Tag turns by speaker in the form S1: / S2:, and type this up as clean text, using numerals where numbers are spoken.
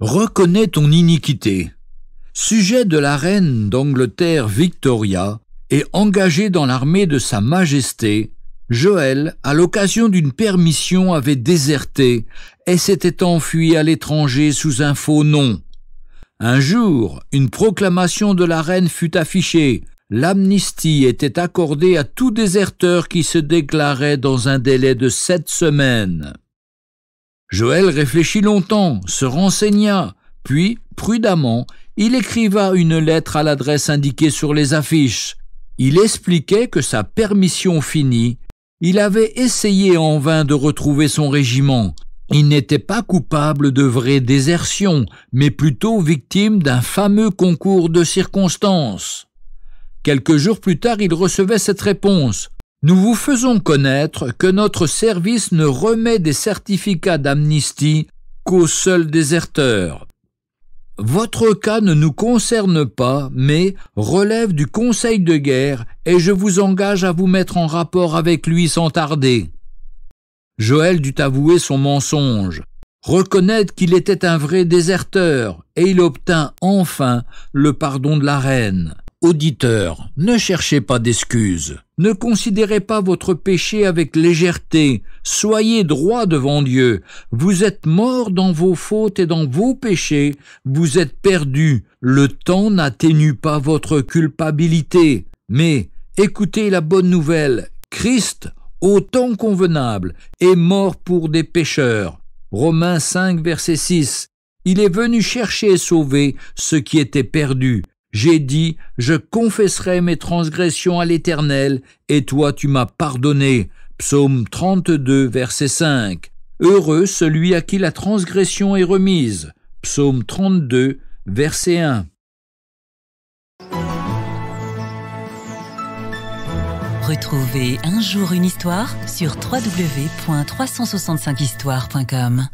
S1: Reconnais ton iniquité. Sujet de la reine d'Angleterre Victoria et engagé dans l'armée de Sa Majesté, Joël, à l'occasion d'une permission, avait déserté et s'était enfui à l'étranger sous un faux nom. Un jour, une proclamation de la reine fut affichée. L'amnistie était accordée à tout déserteur qui se déclarait dans un délai de 7 semaines. Joël réfléchit longtemps, se renseigna, puis, prudemment, il écriva une lettre à l'adresse indiquée sur les affiches. Il expliquait que sa permission finie, il avait essayé en vain de retrouver son régiment. Il n'était pas coupable de vraie désertion, mais plutôt victime d'un fameux concours de circonstances. Quelques jours plus tard, il recevait cette réponse. « Nous vous faisons connaître que notre service ne remet des certificats d'amnistie qu'aux seuls déserteurs. Votre cas ne nous concerne pas, mais relève du conseil de guerre et je vous engage à vous mettre en rapport avec lui sans tarder. » Joël dut avouer son mensonge, reconnaître qu'il était un vrai déserteur, et il obtint enfin le pardon de la reine. Auditeurs, ne cherchez pas d'excuses, ne considérez pas votre péché avec légèreté, soyez droits devant Dieu, vous êtes morts dans vos fautes et dans vos péchés, vous êtes perdus, le temps n'atténue pas votre culpabilité. Mais écoutez la bonne nouvelle, Christ, au temps convenable, est mort pour des pécheurs. Romains 5, verset 6. Il est venu chercher et sauver ceux qui étaient perdus. J'ai dit, je confesserai mes transgressions à l'Éternel, et toi tu m'as pardonné. Psaume 32, verset 5. Heureux celui à qui la transgression est remise. Psaume 32, verset 1.
S2: Retrouvez Un jour une histoire sur www.365histoire.com.